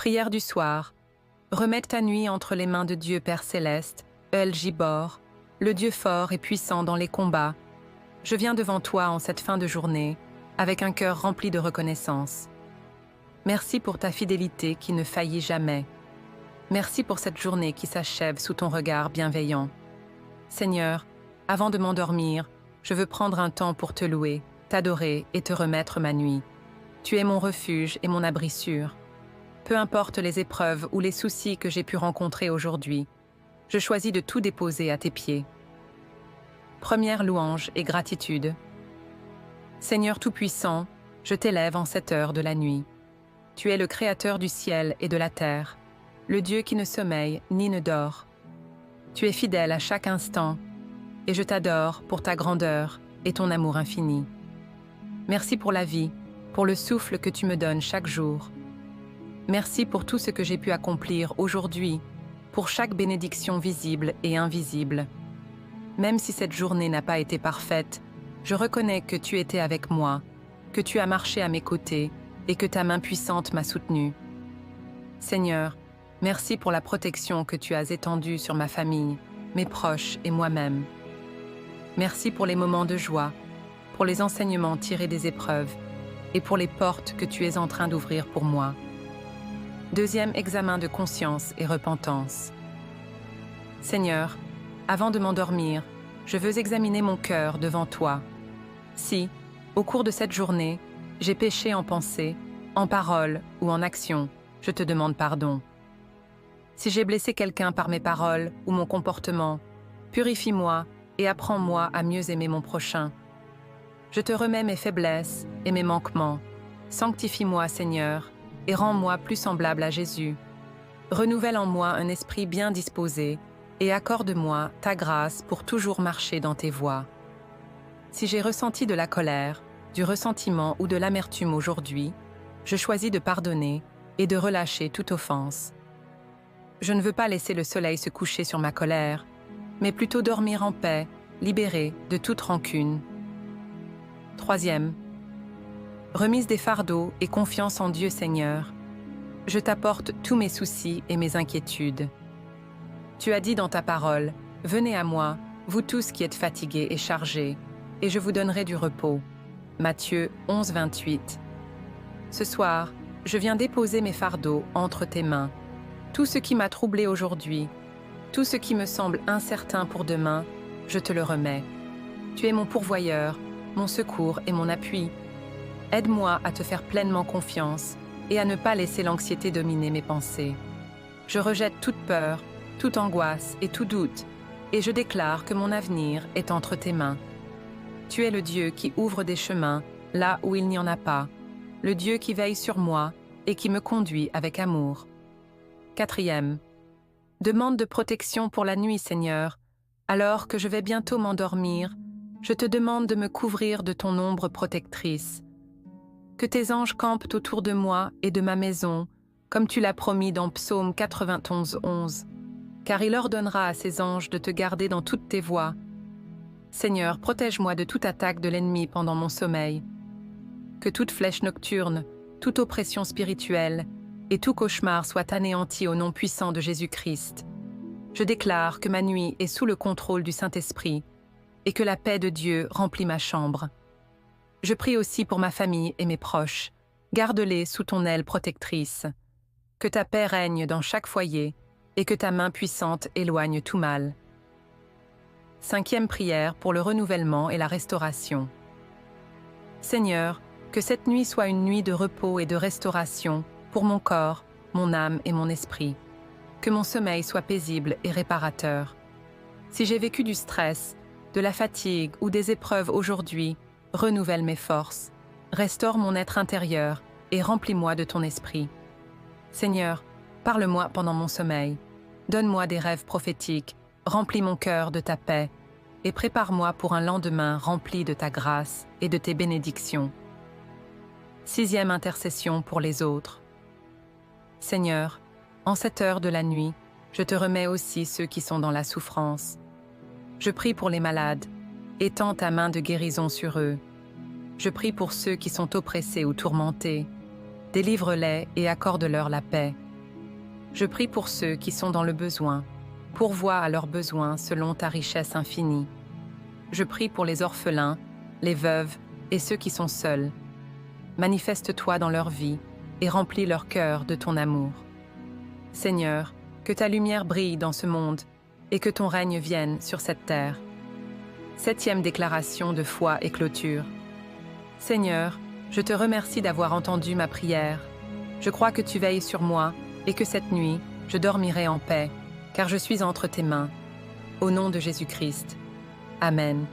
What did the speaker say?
Prière du soir. Remets ta nuit entre les mains de Dieu Père Céleste, El Gibor, le Dieu fort et puissant dans les combats. Je viens devant toi en cette fin de journée, avec un cœur rempli de reconnaissance. Merci pour ta fidélité qui ne faillit jamais. Merci pour cette journée qui s'achève sous ton regard bienveillant. Seigneur, avant de m'endormir, je veux prendre un temps pour te louer, t'adorer et te remettre ma nuit. Tu es mon refuge et mon abri sûr. Peu importe les épreuves ou les soucis que j'ai pu rencontrer aujourd'hui, je choisis de tout déposer à tes pieds. Première louange et gratitude. Seigneur Tout-Puissant, je t'élève en cette heure de la nuit. Tu es le Créateur du ciel et de la terre, le Dieu qui ne sommeille ni ne dort. Tu es fidèle à chaque instant, et je t'adore pour ta grandeur et ton amour infini. Merci pour la vie, pour le souffle que tu me donnes chaque jour. Merci pour tout ce que j'ai pu accomplir aujourd'hui, pour chaque bénédiction visible et invisible. Même si cette journée n'a pas été parfaite, je reconnais que tu étais avec moi, que tu as marché à mes côtés et que ta main puissante m'a soutenu. Seigneur, merci pour la protection que tu as étendue sur ma famille, mes proches et moi-même. Merci pour les moments de joie, pour les enseignements tirés des épreuves et pour les portes que tu es en train d'ouvrir pour moi. Deuxième examen de conscience et repentance. Seigneur, avant de m'endormir, je veux examiner mon cœur devant toi. Si, au cours de cette journée, j'ai péché en pensée, en parole ou en action, je te demande pardon. Si j'ai blessé quelqu'un par mes paroles ou mon comportement, purifie-moi et apprends-moi à mieux aimer mon prochain. Je te remets mes faiblesses et mes manquements. Sanctifie-moi, Seigneur, et rends-moi plus semblable à Jésus. Renouvelle en moi un esprit bien disposé et accorde-moi ta grâce pour toujours marcher dans tes voies. Si j'ai ressenti de la colère, du ressentiment ou de l'amertume aujourd'hui, je choisis de pardonner et de relâcher toute offense. Je ne veux pas laisser le soleil se coucher sur ma colère, mais plutôt dormir en paix, libéré de toute rancune. Troisième, remise des fardeaux et confiance en Dieu Seigneur. Je t'apporte tous mes soucis et mes inquiétudes. Tu as dit dans ta parole, « Venez à moi, vous tous qui êtes fatigués et chargés, et je vous donnerai du repos. » Matthieu 11, 28. Ce soir, je viens déposer mes fardeaux entre tes mains. Tout ce qui m'a troublé aujourd'hui, tout ce qui me semble incertain pour demain, je te le remets. Tu es mon pourvoyeur, mon secours et mon appui. Aide-moi à te faire pleinement confiance et à ne pas laisser l'anxiété dominer mes pensées. Je rejette toute peur, toute angoisse et tout doute, et je déclare que mon avenir est entre tes mains. Tu es le Dieu qui ouvre des chemins là où il n'y en a pas, le Dieu qui veille sur moi et qui me conduit avec amour. Quatrième, demande de protection pour la nuit, Seigneur. Alors que je vais bientôt m'endormir, je te demande de me couvrir de ton ombre protectrice. Que tes anges campent autour de moi et de ma maison, comme tu l'as promis dans Psaume 91, 11. Car il ordonnera à ses anges de te garder dans toutes tes voies. Seigneur, protège-moi de toute attaque de l'ennemi pendant mon sommeil. Que toute flèche nocturne, toute oppression spirituelle et tout cauchemar soient anéantis au nom puissant de Jésus-Christ. Je déclare que ma nuit est sous le contrôle du Saint-Esprit et que la paix de Dieu remplit ma chambre. Je prie aussi pour ma famille et mes proches. Garde-les sous ton aile protectrice. Que ta paix règne dans chaque foyer et que ta main puissante éloigne tout mal. Cinquième prière pour le renouvellement et la restauration. Seigneur, que cette nuit soit une nuit de repos et de restauration pour mon corps, mon âme et mon esprit. Que mon sommeil soit paisible et réparateur. Si j'ai vécu du stress, de la fatigue ou des épreuves aujourd'hui, renouvelle mes forces, restaure mon être intérieur et remplis-moi de ton esprit. Seigneur, parle-moi pendant mon sommeil, donne-moi des rêves prophétiques, remplis mon cœur de ta paix et prépare-moi pour un lendemain rempli de ta grâce et de tes bénédictions. Sixième intercession pour les autres. Seigneur, en cette heure de la nuit, je te remets aussi ceux qui sont dans la souffrance. Je prie pour les malades, étends ta main de guérison sur eux. Je prie pour ceux qui sont oppressés ou tourmentés. Délivre-les et accorde-leur la paix. Je prie pour ceux qui sont dans le besoin. Pourvois à leurs besoins selon ta richesse infinie. Je prie pour les orphelins, les veuves et ceux qui sont seuls. Manifeste-toi dans leur vie et remplis leur cœur de ton amour. Seigneur, que ta lumière brille dans ce monde et que ton règne vienne sur cette terre. 7e déclaration de foi et clôture. Seigneur, je te remercie d'avoir entendu ma prière. Je crois que tu veilles sur moi et que cette nuit, je dormirai en paix, car je suis entre tes mains. Au nom de Jésus-Christ. Amen.